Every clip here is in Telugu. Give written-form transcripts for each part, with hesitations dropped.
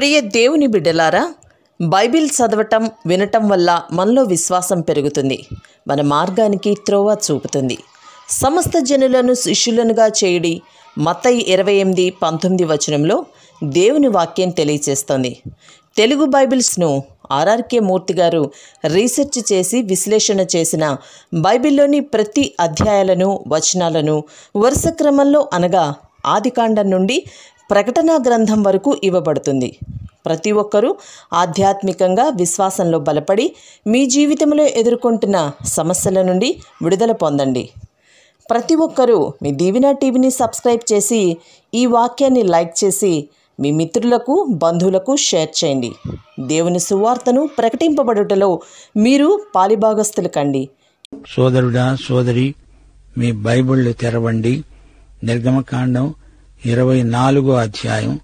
ప్రియ దేవుని బిడ్డలారా, బైబిల్ చదవటం వినటం వల్ల మనలో విశ్వాసం పెరుగుతుంది. మన మార్గానికి త్రోవ చూపుతుంది. సమస్త జనులను శిష్యులనుగా చేయడి మత్తయి 28:19 వచనంలో దేవుని వాక్యం తెలియచేస్తోంది. తెలుగు బైబిల్స్ను ఆర్ఆర్కే మూర్తి గారు రీసెర్చ్ చేసి విశ్లేషణ చేసిన బైబిల్లోని ప్రతి అధ్యాయాలను వచనాలను వరుస క్రమంలో అనగా ఆదికాండం నుండి ప్రకటనా గ్రంథం వరకు ఇవ్వబడుతుంది. ప్రతి ఒక్కరూ ఆధ్యాత్మికంగా విశ్వాసంలో బలపడి మీ జీవితంలో ఎదుర్కొంటున్న సమస్యల నుండి విడుదల పొందండి. ప్రతి ఒక్కరూ మీ దీవెన టీవీని సబ్స్క్రైబ్ చేసి ఈ వాక్యాన్ని లైక్ చేసి మీ మిత్రులకు బంధువులకు షేర్ చేయండి. దేవుని సువార్తను ప్రకటింపబడుటలో మీరు పాలిభాగస్తులు కండి. సోదరుడా, సోదరి, మీ బైబిళ్లు తెరవండి. నిర్గమకాండం 24వ అధ్యాయం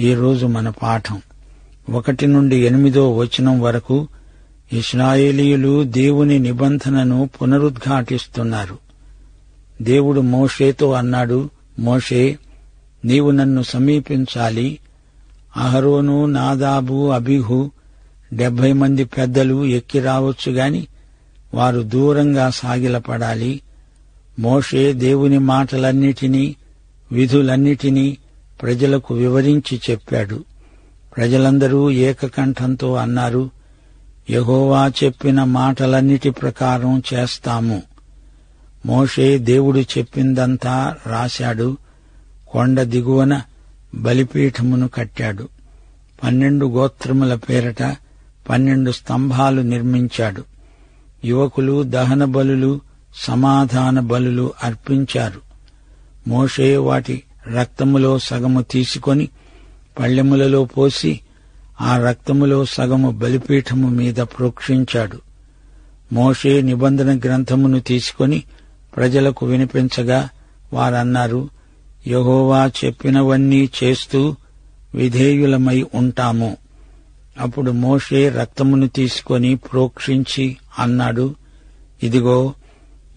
ఈరోజు మన పాఠం. 1 నుండి 8వ వచనం వరకు ఇశ్రాయేలీయులు దేవుని నిబంధనను పునరుద్ఘాటిస్తున్నారు. దేవుడు మోషేతో అన్నాడు, మోషే, నీవు నన్ను సమీపించాలి. అహరోను, నాదాబు, అబీహు 70 మంది పెద్దలు ఎక్కి రావచ్చు గాని వారు దూరంగా సాగిలపడాలి. మోషే దేవుని మాటలన్నిటినీ విధులన్నిటినీ ప్రజలకు వివరించి చెప్పాడు. ప్రజలందరూ ఏకకంఠంతో అన్నారు, యెహోవా చెప్పిన మాటలన్నిటి ప్రకారం చేస్తాము. మోషే దేవుడు చెప్పిందంతా రాశాడు. కొండ దిగువన బలిపీఠమును కట్టాడు. 12 గోత్రముల పేరట 12 స్తంభాలు నిర్మించాడు. యువకులు దహన బలులు, సమాధాన బలులు అర్పించారు. మోషే వాటి రక్తములో సగము తీసుకొని పళ్ళెములలో పోసి ఆ రక్తములో సగము బలిపీఠము మీద ప్రోక్షించాడు. మోషే నిబంధన గ్రంథమును తీసుకొని ప్రజలకు వినిపించగా వారన్నారు, యెహోవా చెప్పినవన్నీ చేస్తూ విధేయులమై ఉంటాము. అప్పుడు మోషే రక్తమును తీసుకొని ప్రోక్షించి అన్నాడు, ఇదిగో,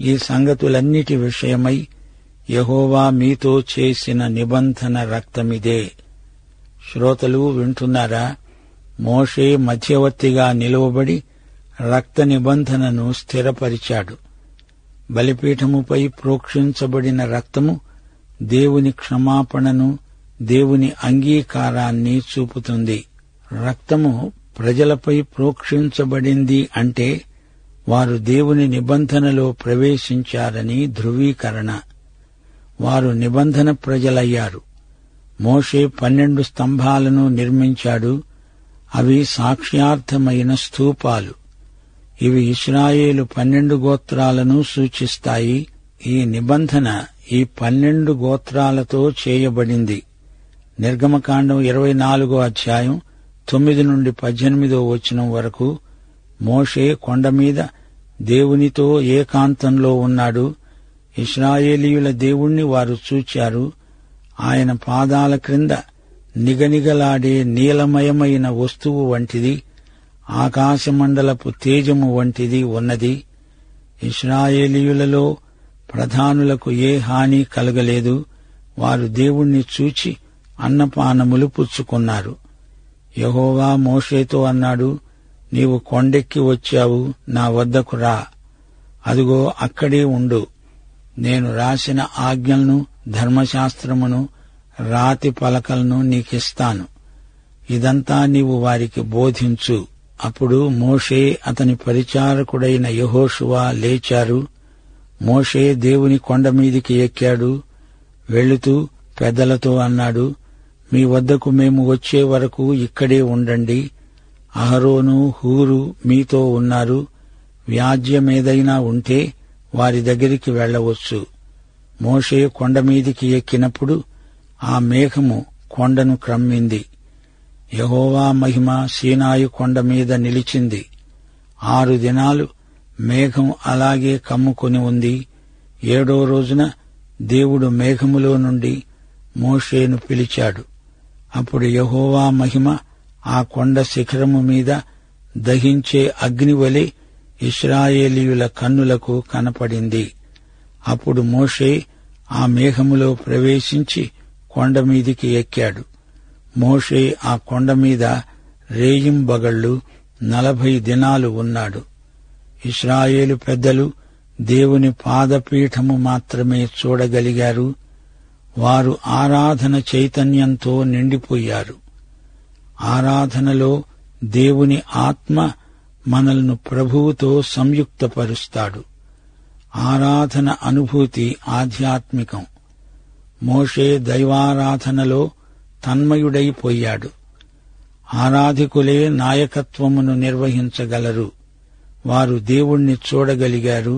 ఈ సంగతులన్నిటి విషయమై యెహోవా మీతో చేసిన నిబంధన రక్తమిదే. శ్రోతలు వింటున్నారా? మోషే మధ్యవర్తిగా నిలువబడి రక్త నిబంధనను స్థిరపరిచాడు. బలిపీఠముపై ప్రోక్షించబడిన రక్తము దేవుని క్షమాపణను, దేవుని అంగీకారాన్ని చూపుతుంది. రక్తము ప్రజలపై ప్రోక్షించబడింది అంటే వారు దేవుని నిబంధనలో ప్రవేశించారని ధృవీకరణ. వారు నిబంధన ప్రజలయ్యారు. మోషే 12 స్తంభాలను నిర్మించాడు. అవి సాక్ష్యార్థమైన స్తూపాలు. ఇవి ఇశ్రాయేలు 12 గోత్రాలను సూచిస్తాయి. ఈ నిబంధన ఈ 12 గోత్రాలతో చేయబడింది. నిర్గమకాండం 24వ అధ్యాయం 9 నుండి 18వ వచనం వరకు మోషే కొండమీద దేవునితో ఏకాంతంలో ఉన్నాడు. ఇశ్రాయేలీయుల దేవుణ్ణి వారు చూచారు. ఆయన పాదాల క్రింద నిగనిగలాడే నీలమయమైన వస్తువు వంటిది, ఆకాశమండలపు తేజము వంటిది ఉన్నది. ఇశ్రాయేలీయులలో ప్రధానులకు ఏ హాని కలగలేదు. వారు దేవుణ్ణి చూచి అన్నపానములు పుచ్చుకున్నారు. యెహోవా మోషేతో అన్నాడు, నీవు కొండెక్కి వచ్చావు, నా వద్దకు రా. అదిగో అక్కడే ఉండు. నేను రాసిన ఆజ్ఞలను, ధర్మశాస్త్రమును, రాతి పలకలను నీకిస్తాను. ఇదంతా నీవు వారికి బోధించు. అప్పుడు మోషే, అతని పరిచారకుడైన యెహోషువ లేచారు. మోషే దేవుని కొండ మీదికి ఎక్కాడు. వెళుతూ పెద్దలతో అన్నాడు, మీ వద్దకు మేము వచ్చే వరకు ఇక్కడే ఉండండి. అహరోను, హూరు మీతో ఉన్నారు. వ్యాజ్యమేదైనా ఉంటే వారి దగ్గరికి వెళ్లవచ్చు. మోషే కొండమీదికి ఎక్కినప్పుడు ఆ మేఘము కొండను క్రమ్మింది. యెహోవా మహిమ సీనాయి కొండ మీద నిలిచింది. 6 దినాలు మేఘం అలాగే కమ్ముకొని ఉంది. 7వ రోజున దేవుడు మేఘములో నుండి మోషేను పిలిచాడు. అప్పుడు యెహోవా మహిమ ఆ కొండ శిఖరము మీద దహించే అగ్నివలె ఇశ్రాయేలీయుల కన్నులకు కనపడింది. అప్పుడు మోషే ఆ మేఘములో ప్రవేశించి కొండమీదికి ఎక్కాడు. మోషే ఆ కొండ మీద రేయింబగళ్లు 40 దినాలు ఉన్నాడు. ఇశ్రాయేలు పెద్దలు దేవుని పాదపీఠము మాత్రమే చూడగలిగారు. వారు ఆరాధన చైతన్యంతో నిండిపోయారు. ఆరాధనలో దేవుని ఆత్మ మనల్ని ప్రభువుతో సంయుక్తపరుస్తాడు. ఆరాధన అనుభూతి ఆధ్యాత్మికం. మోషే దైవారాధనలో తన్మయుడైపోయాడు. ఆరాధికులే నాయకత్వమును నిర్వహించగలరు. వారు దేవుణ్ణి చూడగలిగారు.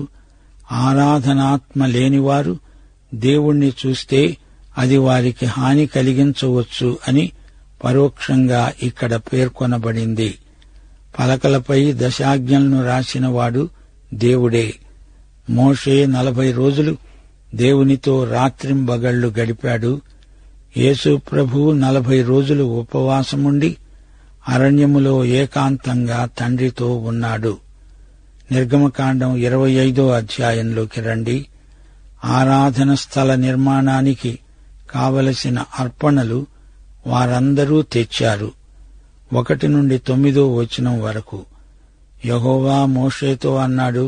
ఆరాధనాత్మ లేనివారు దేవుణ్ణి చూస్తే అది వారికి హాని కలిగించవచ్చు అని పరోక్షంగా ఇక్కడ పేర్కొనబడింది. పలకలపై దశాజ్ఞలను రాసినవాడు దేవుడే. మోషే 40 రోజులు దేవునితో రాత్రింబగళ్లు గడిపాడు. యేసు ప్రభువు 40 రోజులు ఉపవాసముండి అరణ్యములో ఏకాంతంగా తండ్రితో ఉన్నాడు. నిర్గమకాండం 25వ అధ్యాయంలోకి రండి. ఆరాధన స్థల నిర్మాణానికి కావలసిన అర్పణలు వారందరూ తెచ్చారు. 1 నుండి 9వ వచనం వరకు. యెహోవా మోషేతో అన్నాడు,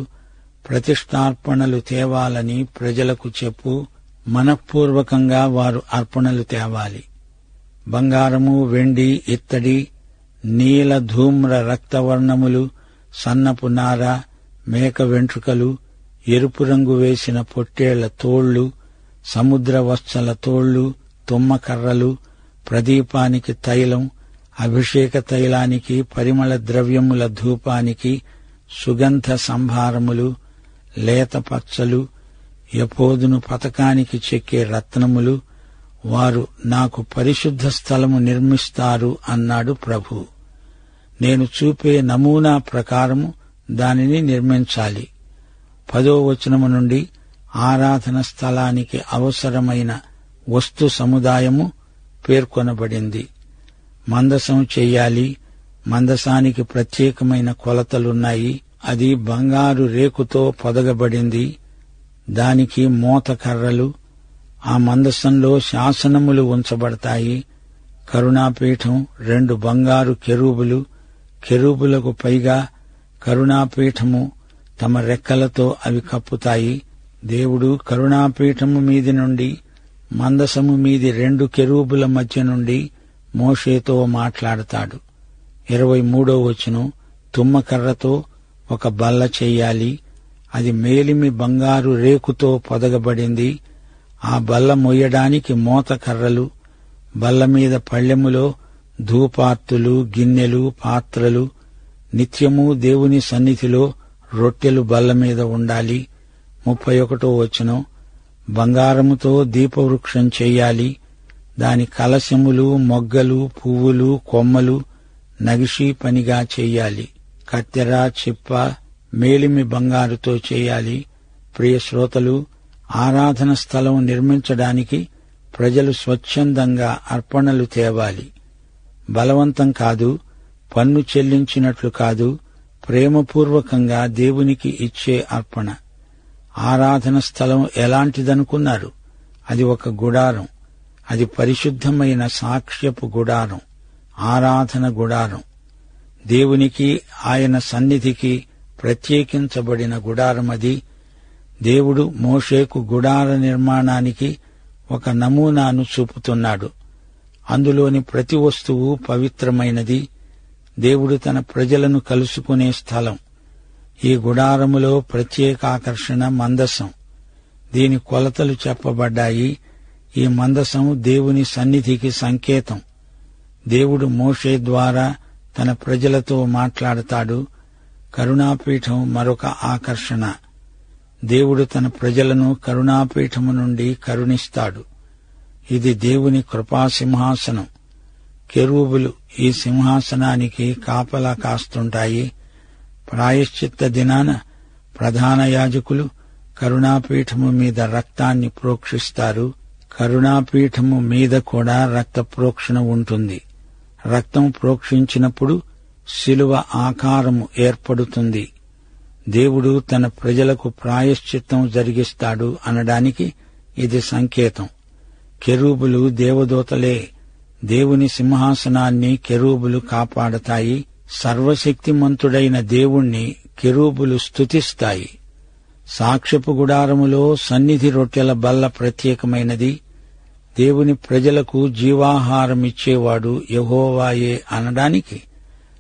ప్రతిష్ఠార్పణలు తేవాలని ప్రజలకు చెప్పు. మనఃపూర్వకంగా వారు అర్పణలు తేవాలి. బంగారము, వెండి, ఇత్తడి, నీల ధూమ్ర రక్తవర్ణములు, సన్నపు నార, మేక వెంట్రుకలు, ఎరుపు రంగు వేసిన పొట్టేళ్ల తోళ్లు, సముద్ర వత్సల తోళ్లు, తుమ్మకర్రలు, ప్రదీపానికి తైలం, అభిషేక తైలానికి, పరిమళ ద్రవ్యముల ధూపానికి, సుగంధ సంభారములు, లేత పచ్చలు, యపోదును పతకానికి చెక్కే రత్నములు, వారు నాకు పరిశుద్ధ స్థలము నిర్మిస్తారు అన్నాడు ప్రభు. నేను చూపే నమూనా ప్రకారము దానిని నిర్మించాలి. 10వ వచనము నుండి ఆరాధన స్థలానికి అవసరమైన వస్తు సముదాయము పేర్కొనబడింది. మందసం చెయ్యాలి. మందసానికి ప్రత్యేకమైన కొలతలున్నాయి. అది బంగారు రేకుతో పొదగబడింది. దానికి మోతకర్రలు. ఆ మందసంలో శాసనములు ఉంచబడతాయి. కరుణాపీఠం, 2 బంగారు కెరూబులు, కెరూబులకు పైగా కరుణాపీఠము తమ రెక్కలతో అవి కప్పుతాయి. దేవుడు కరుణాపీఠము మీది నుండి మందసము మీది 2 కెరూబుల మధ్య నుండి మోషేతో మాట్లాడతాడు. 23వ వచనం. తుమ్మకర్రతో ఒక బల్ల చెయ్యాలి. అది మేలిమి బంగారు రేకుతో పొదగబడింది. ఆ బల్ల మొయ్యడానికి మోతకర్రలు, బల్ల మీద పళ్ళెములో ధూపార్తులు, గిన్నెలు, పాత్రలు, నిత్యము దేవుని సన్నిధిలో రొట్టెలు బల్ల మీద ఉండాలి. 31వ వచనం. బంగారముతో దీపవృక్షం చెయ్యాలి. దాని కలశములు, మొగ్గలు, పువ్వులు, కొమ్మలు నగిషీ పనిగా చెయ్యాలి. కత్తెర, చిప్ప మేలిమి బంగారుతో చేయాలి. ప్రియ శ్రోతలు, ఆరాధన స్థలం నిర్మించడానికి ప్రజలు స్వచ్ఛందంగా అర్పణలు తేవాలి. బలవంతం కాదు, పన్ను చెల్లించినట్లు కాదు, ప్రేమపూర్వకంగా దేవునికి ఇచ్చే అర్పణ. ఆరాధన స్థలం ఎలాంటిదనుకున్నారు? అది ఒక గుడారం. అది పరిశుద్ధమైన సాక్ష్యపు గుడారం, ఆరాధన గుడారం. దేవునికి, ఆయన సన్నిధికి ప్రత్యేకించబడిన గుడారమది. దేవుడు మోషేకు గుడార నిర్మాణానికి ఒక నమూనాను చూపుతున్నాడు. అందులోని ప్రతి వస్తువు పవిత్రమైనది. దేవుడు తన ప్రజలను కలుసుకునే స్థలం. ఈ గుడారములో ప్రత్యేక ఆకర్షణ మందసం. దీని కొలతలు చెప్పబడ్డాయి. ఈ మందసం దేవుని సన్నిధికి సంకేతం. దేవుడు మోషే ద్వారా తన ప్రజలతో మాట్లాడతాడు. కరుణాపీఠం మరొక ఆకర్షణ. దేవుడు తన ప్రజలను కరుణాపీఠము నుండి కరుణిస్తాడు. ఇది దేవుని కృపాసింహాసనం. కెరూబులు ఈ సింహాసనానికి కాపలా కాస్తుంటాయి. ప్రాయశ్చిత్త దినాన ప్రధాన యాజకులు కరుణాపీఠము మీద రక్తాన్ని ప్రోక్షిస్తారు. కరుణాపీఠము మీద కూడా రక్త ప్రోక్షణ ఉంటుంది. రక్తం ప్రోక్షించినప్పుడు శిలువ ఆకారము ఏర్పడుతుంది. దేవుడు తన ప్రజలకు ప్రాయశ్చిత్తం జరిగిస్తాడు అనడానికి ఇది సంకేతం. కెరూబులు దేవదూతలే. దేవుని సింహాసనాన్ని కెరూబులు కాపాడతాయి. సర్వశక్తిమంతుడైన దేవుణ్ణి కెరూబులు స్తుతిస్తాయి. సాక్ష్యపు గుడారములో సన్నిధి రొట్టెల బల్ల ప్రత్యేకమైనది. దేవుని ప్రజలకు జీవాహారమిచ్చేవాడు యెహోవాయే అనడానికి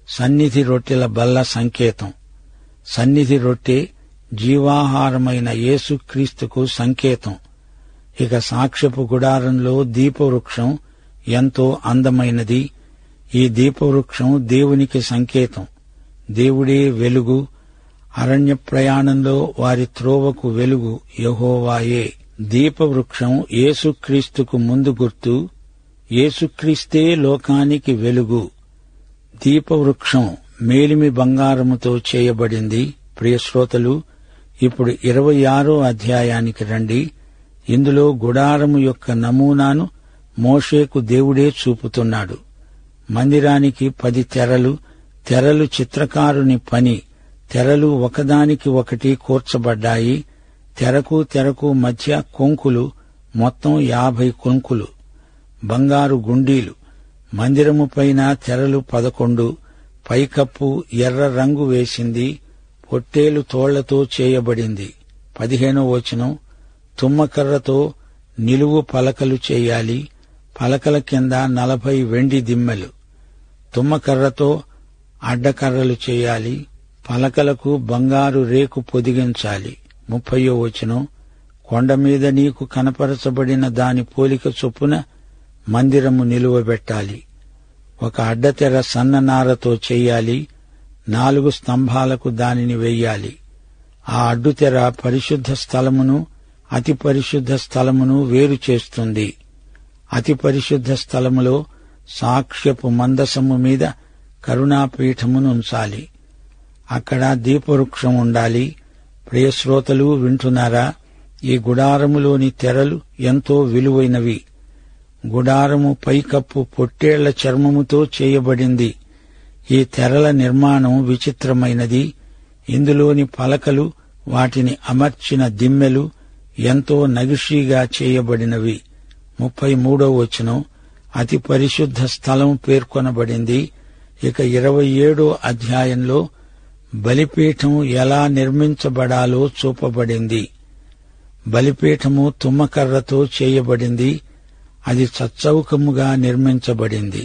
సన్నిధి రొట్టెల బల్ల సంకేతం. సన్నిధి రొట్టె జీవాహారమైన యేసుక్రీస్తుకు సంకేతం. ఇక సాక్ష్యపు గుడారంలో దీపవృక్షం ఎంతో అందమైనది. ఈ దీపవృక్షం దేవునికి సంకేతం. దేవుడే వెలుగు. అరణ్య ప్రయాణంలో వారి త్రోవకు వెలుగు యెహోవాయే. దీపవృక్షం యేసుక్రీస్తుకు ముందు గుర్తు. యేసుక్రీస్తే లోకానికి వెలుగు. దీపవృక్షం మేలిమి బంగారముతో చేయబడింది. ప్రియశ్రోతలు, ఇప్పుడు 26వ అధ్యాయానికి రండి. ఇందులో గుడారము యొక్క నమూనాను మోషేకు దేవుడే చూపుతున్నాడు. మందిరానికి 10 తెరలు. తెరలు చిత్రకారుని పని. తెరలు ఒకదానికి ఒకటి కూర్చబడ్డాయి. తెరకు తెరకు మధ్య కొంకులు, మొత్తం 50 కొంకులు. బంగారు గుండీలు. మందిరము పైన తెరలు 11. పైకప్పు ఎర్ర రంగు వేసింది. పొట్టేలు తోళ్లతో చేయబడింది. 15వ వచనం, తుమ్మకర్రతో నిలువు పలకలు చేయాలి. పలకల కింద 40 వెండి దిమ్మెలు. తుమ్మకర్రతో అడ్డకర్రలు చేయాలి. పలకలకు బంగారు రేకు పొదిగించాలి. 30వ వచనం, కొండమీద నీకు కనపరచబడిన దాని పోలిక చొప్పున మందిరము నిలువబెట్టాలి. ఒక అడ్డతెర సన్ననారతో చెయ్యాలి. 4 స్తంభాలకు దానిని వెయ్యాలి. ఆ అడ్డుతెర పరిశుద్ధ స్థలమును అతి పరిశుద్ధ స్థలమును వేరు చేస్తుంది. అతి పరిశుద్ధ స్థలములో సాక్ష్యపు మందసము మీద కరుణాపీఠమునుంచాలి. అక్కడ దీపవృక్షం ఉండాలి. ప్రియశ్రోతలు వింటున్నారా? ఈ గుడారములోని తెరలు ఎంతో విలువైనవి. గుడారము పైకప్పు పొట్టేళ్ల చర్మముతో చేయబడింది. ఈ తెరల నిర్మాణం విచిత్రమైనది. ఇందులోని పలకలు, వాటిని అమర్చిన దిమ్మెలు ఎంతో నగిషీగా చేయబడినవి. 33వ వచనం, అతి పరిశుద్ధ స్థలం పేర్కొనబడింది. ఇక 27వ అధ్యాయంలో బలిపీఠం ఎలా నిర్మించబడాలో చూపబడింది. బలిపీఠము తుమ్మకర్రతో చేయబడింది. అది చచ్చౌకముగా నిర్మించబడింది.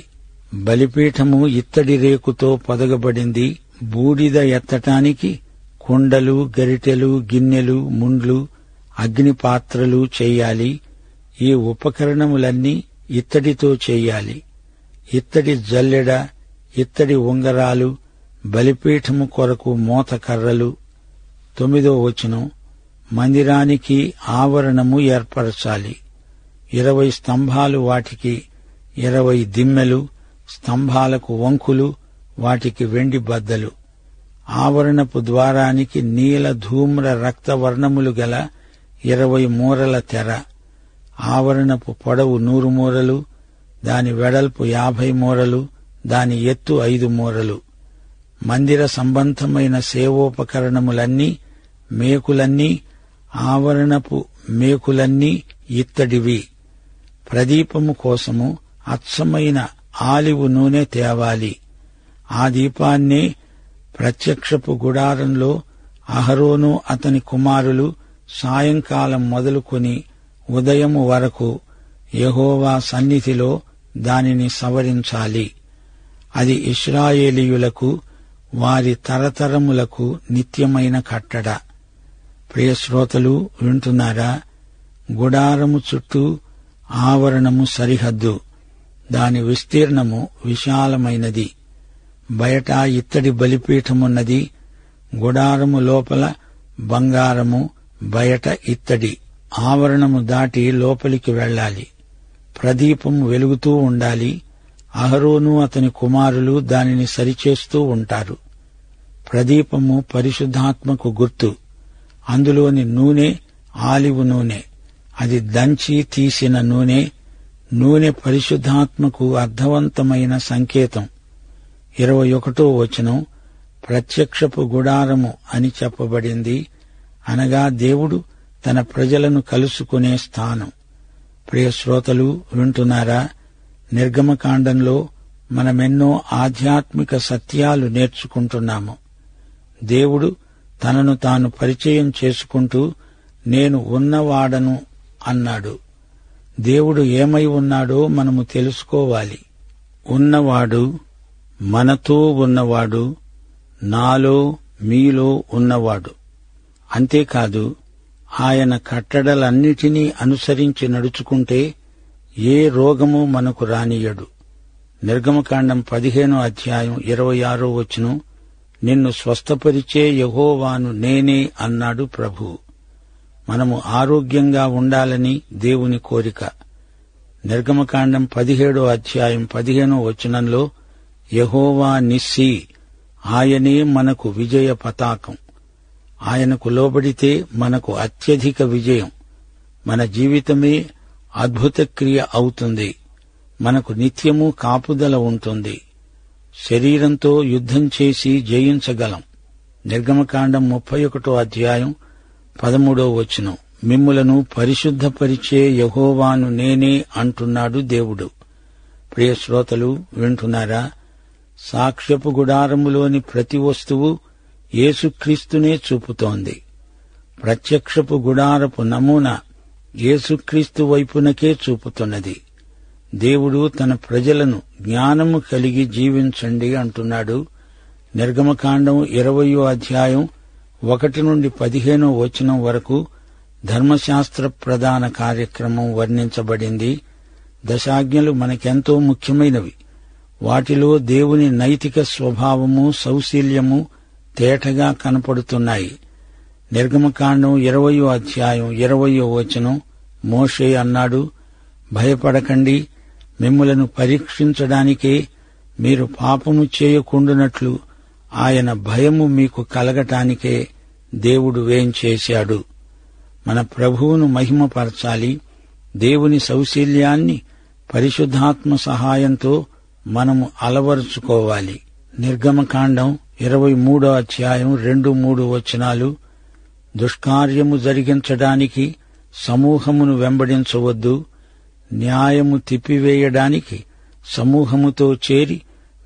బలిపీఠము ఇత్తడి రేకుతో పొదగబడింది. బూడిద ఎత్తటానికి కుండలు, గరిటెలు, గిన్నెలు, ముండ్లు, అగ్నిపాత్రలు చెయ్యాలి. ఈ ఉపకరణములన్నీ ఇత్తడితో చెయ్యాలి. ఇత్తడి జల్లెడ, ఇత్తడి ఉంగరాలు, బలిపీఠము కొరకు మోతకర్రలు. 9వ వచనం, మందిరానికి ఆవరణము ఏర్పరచాలి. 20 స్తంభాలు, వాటికి 20 దిమ్మెలు, స్తంభాలకు వంకులు, వాటికి వెండి బద్దలు. ఆవరణపు ద్వారానికి నీల ధూమ్ర రక్తవర్ణములు గల 20 మూరల తెర. ఆవరణపు పొడవు 100 మూరలు, దాని వెడల్పు 50 మూరలు, దాని ఎత్తు 5 మూరలు. మందిర సంబంధమైన సేవోపకరణములన్నీ, మేకులన్నీ, ఆవరణపు మేకులన్నీ ఇత్తడివి. ప్రదీపము కోసము అచ్చమైన ఆలివు నూనె తేవాలి. ఆ దీపాన్నే ప్రత్యక్షపు గుడారంలో అహరోను అతని కుమారులు సాయంకాలం మొదలుకొని ఉదయము వరకు యెహోవా సన్నిధిలో దానిని సవరించాలి. అది ఇశ్రాయేలీయులకు వారి తరతరములకు నిత్యమైన కట్టడ. ప్రియశ్రోతలు వింటున్నారా? గుడారము చుట్టూ ఆవరణము సరిహద్దు. దాని విస్తీర్ణము విశాలమైనది. బయట ఇత్తడి బలిపీఠమున్నది. గుడారము లోపల బంగారము, బయట ఇత్తడి. ఆవరణము దాటి లోపలికి వెళ్ళాలి. ప్రదీపము వెలుగుతూ ఉండాలి. అహరోను అతని కుమారులు దానిని సరిచేస్తూ ఉంటారు. ప్రదీపము పరిశుద్ధాత్మకు గుర్తు. అందులోని నూనె ఆలివు నూనె. అది దంచి తీసిన నూనె. నూనె పరిశుద్ధాత్మకు అర్థవంతమైన సంకేతం. 21వ వచనం, ప్రత్యక్షపు గుడారము అని చెప్పబడింది. అనగా దేవుడు తన ప్రజలను కలుసుకునే స్థానం. ప్రియ శ్రోతలు వింటున్నారా? నిర్గమకాండంలో మనమెన్నో ఆధ్యాత్మిక సత్యాలు నేర్చుకుంటున్నాము. దేవుడు తనను తాను పరిచయం చేసుకుంటూ నేను ఉన్నవాడను అన్నాడు. దేవుడు ఏమై ఉన్నాడో మనము తెలుసుకోవాలి. ఉన్నవాడు, మనతో ఉన్నవాడు, నాలో మీలో ఉన్నవాడు. అంతేకాదు, ఆయన కట్టడలన్నిటినీ అనుసరించి నడుచుకుంటే ఏ రోగము మనకు రానియడు. నిర్గమకాండం 15:26 నిన్ను స్వస్థపరిచే యెహోవాను నేనే అన్నాడు ప్రభువు. మనము ఆరోగ్యంగా ఉండాలని దేవుని కోరిక. నిర్గమకాండం 17:15 యెహోవా నిస్సి, ఆయనే మనకు విజయ పతాకం. ఆయనకు లోబడితే మనకు అత్యధిక విజయం. మన జీవితమే అద్భుత క్రియ అవుతుంది. మనకు నిత్యము కాపుదల ఉంటుంది. శరీరంతో యుద్ధం చేసి జయించగలం. నిర్గమకాండం 31:13 మిమ్ములను పరిశుద్ధపరిచే యెహోవాను నేనే అంటున్నాడు దేవుడు. ప్రియ శ్రోతలు, వింటున్నారా? సాక్ష్యపు గుడారములోని ప్రతి వస్తువు యేసుక్రీస్తునే చూపుతోంది. ప్రత్యక్షపు గుడారపు నమూనా యేసుక్రీస్తు వైపునకే చూపుతున్నది. దేవుడు తన ప్రజలను జ్ఞానము కలిగి జీవించండి అంటున్నాడు. నిర్గమకాండం 20:1-15 ధర్మశాస్త్ర ప్రధాన కార్యక్రమం వర్ణించబడింది. దశాజ్ఞలు మనకెంతో ముఖ్యమైనవి. వాటిలో దేవుని నైతిక స్వభావము, సౌశీల్యము తేటగా కనపడుతున్నాయి. నిర్గమకాండం 20:20 మోషే అన్నాడు, భయపడకండి, మిమ్ములను పరీక్షించడానికే, మీరు పాపము చేయకుండునట్లు ఆయన భయము మీకు కలగటానికే దేవుడు వేంచేశాడు. మన ప్రభువును మహిమపరచాలి. దేవుని సౌశీల్యాన్ని పరిశుద్ధాత్మ సహాయంతో మనము అలవరుచుకోవాలి. నిర్గమకాండం 23:2-3 దుష్కార్యము జరిగించడానికి సమూహమును వెంబడించవద్దు. న్యాయము తిప్పివేయడానికి సమూహముతో చేరి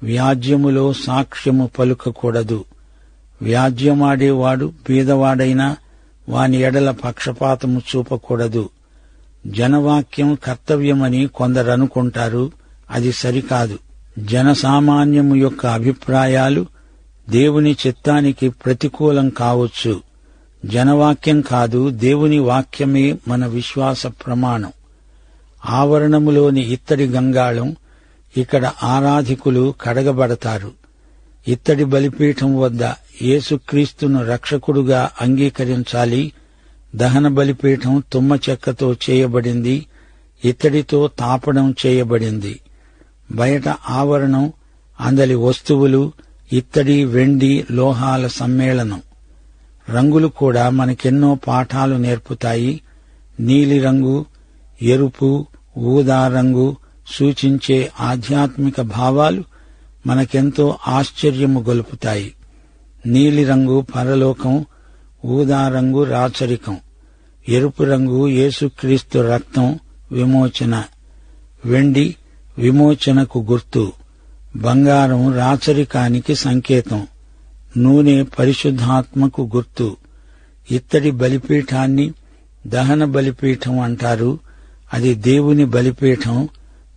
వ్యాజ్యములో సాక్ష్యము పలుకకూడదు. వ్యాజ్యమాడేవాడు బీదవాడైనా వాని ఎడల పక్షపాతము చూపకూడదు. జనవాక్యం కర్తవ్యమని కొందరనుకుంటారు. అది సరికాదు. జనసామాన్యము యొక్క అభిప్రాయాలు దేవుని చిత్తానికి ప్రతికూలం కావచ్చు. జనవాక్యం కాదు, దేవుని వాక్యమే మన విశ్వాస ప్రమాణం. ఆవరణములోని ఇత్తడి గంగాళం, ఇక్కడ ఆరాధికులు కడగబడతారు. ఇత్తడి బలిపీఠం వద్ద యేసుక్రీస్తును రక్షకుడుగా అంగీకరించాలి. దహన బలిపీఠం తుమ్మ చెక్కతో చేయబడింది, ఇత్తడితో తాపడం చేయబడింది. బయట ఆవరణం, అందలి వస్తువులు ఇత్తడి, వెండి, లోహాల సమ్మేళనం. రంగులు కూడా మనకెన్నో పాఠాలు నేర్పుతాయి. నీలిరంగు, ఎరుపు, ఊదా రంగు సూచించే ఆధ్యాత్మిక భావాలు మనకెంతో ఆశ్చర్యము గొలుపుతాయి. నీలిరంగు పరలోకం, ఊదా రంగు రాచరికం, ఎరుపు రంగు యేసుక్రీస్తు రక్తం, విమోచన. వెండి విమోచనకు గుర్తు, బంగారం రాచరికానికి సంకేతం, నూనె పరిశుద్ధాత్మకు గుర్తు. ఇత్తడి బలిపీఠాన్ని దహన బలిపీఠం అంటారు. అది దేవుని బలిపీఠం,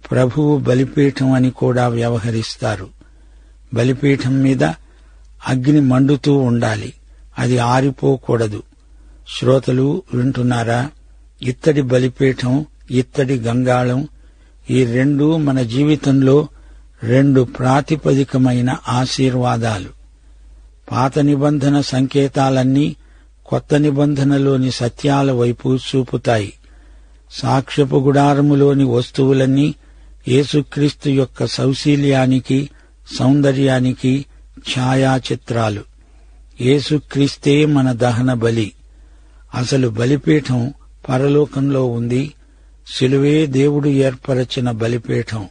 ప్రభువు బలిపీఠం అని కూడా వ్యవహరిస్తారు. బలిపీఠం మీద అగ్ని మండుతూ ఉండాలి, అది ఆరిపోకూడదు. శ్రోతలు వింటున్నారా? ఇత్తడి బలిపీఠం, ఇత్తడి గంగాళం, ఈ రెండూ మన జీవితంలో రెండు ప్రాతిపదికమైన ఆశీర్వాదాలు. పాత నిబంధన సంకేతాలన్నీ కొత్త నిబంధనలోని సత్యాల వైపు చూపుతాయి. సాక్ష్యపు గుడారములోని వస్తువులన్నీ యేసుక్రీస్తు యొక్క సౌశీల్యానికి, సౌందర్యానికి ఛాయాచిత్రాలు. యేసుక్రీస్తే మన దహన బలి. అసలు బలిపీఠం పరలోకంలో ఉంది. శిలువే దేవుడు ఏర్పరచిన బలిపీఠం.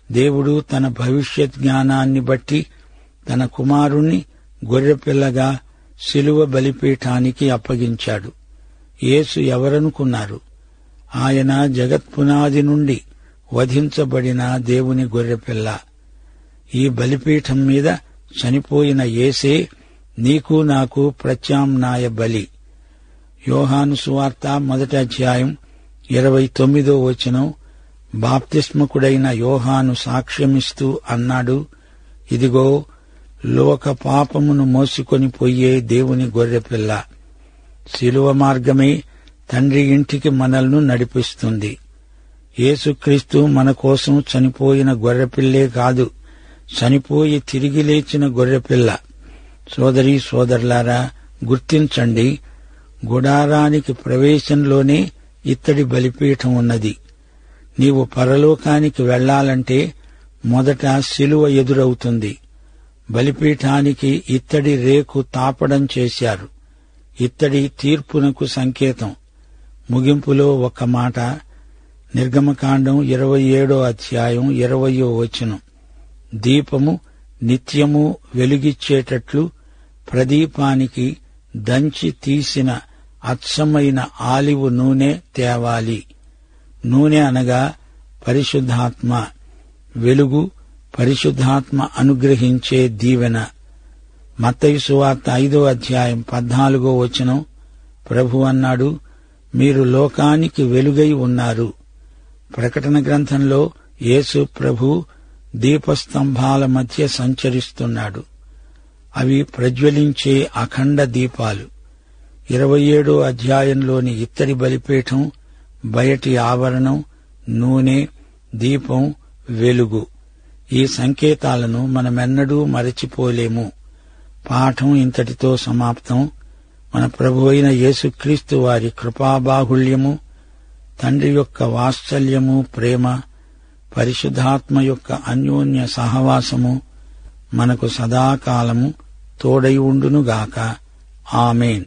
దేవుడు తన భవిష్యత్ జ్ఞానాన్ని బట్టి తన కుమారుణ్ణి గొర్రెపిల్లగా శిలువ బలిపీఠానికి అప్పగించాడు. యేసు ఎవరనుకున్నారు? ఆయన జగత్పునాది నుండి వధించబడిన దేవుని గొర్రెపిల్ల. ఈ బలిపీఠం మీద చనిపోయిన యేసే నీకు నాకు ప్రత్యామ్నాయ బలి. యోహాను సువార్త 1వ అధ్యాయం 29వ వచనం. బాప్తిస్మకుడైన యోహాను సాక్ష్యమిస్తూ అన్నాడు, ఇదిగో లోక పాపమును మోసుకొని పోయే దేవుని గొర్రెపిల్ల. శిలువ మార్గమే తండ్రి ఇంటికి మనల్ని నడిపిస్తుంది. యేసుక్రీస్తు మన కోసం చనిపోయిన గొర్రెపిల్లే కాదు, చనిపోయి తిరిగి లేచిన గొర్రెపిల్ల. సోదరీ సోదరులారా, గుర్తించండి, గుడారానికి ప్రవేశంలోనే ఇత్తడి బలిపీఠం ఉన్నది. నీవు పరలోకానికి వెళ్లాలంటే మొదట శిలువ ఎదురవుతుంది. బలిపీఠానికి ఇత్తడి రేకు తాపడం చేశారు. ఇత్తడి తీర్పునకు సంకేతం. ముగింపులో ఒక మాట, నిర్గమకాండం 27వ అధ్యాయం 20వ వచనం. దీపము నిత్యము వెలుగిచ్చేటట్లు ప్రదీపానికి దంచి తీసిన అచ్చమైన ఆలివు నూనె తేవాలి. నూనె అనగా పరిశుద్ధాత్మ. వెలుగు పరిశుద్ధాత్మ అనుగ్రహించే దీవెన. మత్తయి సువార్త 5వ అధ్యాయం 14వ వచనం. ప్రభు అన్నాడు, మీరు లోకానికి వెలుగై ఉన్నారు. ప్రకటన గ్రంథంలో యేసు ప్రభు దీపస్తంభాల మధ్య సంచరిస్తున్నాడు. అవి ప్రజ్వలించే అఖండ దీపాలు. 27వ అధ్యాయంలోని ఇత్తడి బలిపీఠం, బయటి ఆవరణం, నూనె, దీపం, వెలుగు. ఈ సంకేతాలను మనమెన్నడూ మరచిపోలేము. పాఠం ఇంతటితో సమాప్తం. మన ప్రభువైన యేసుక్రీస్తు వారి కృపాబాహుళ్యము, తండ్రి యొక్క వాత్సల్యము, ప్రేమ, పరిశుద్ధాత్మ యొక్క అన్యోన్య సహవాసము మనకు సదాకాలము తోడై ఉండునుగాక. ఆమేన్.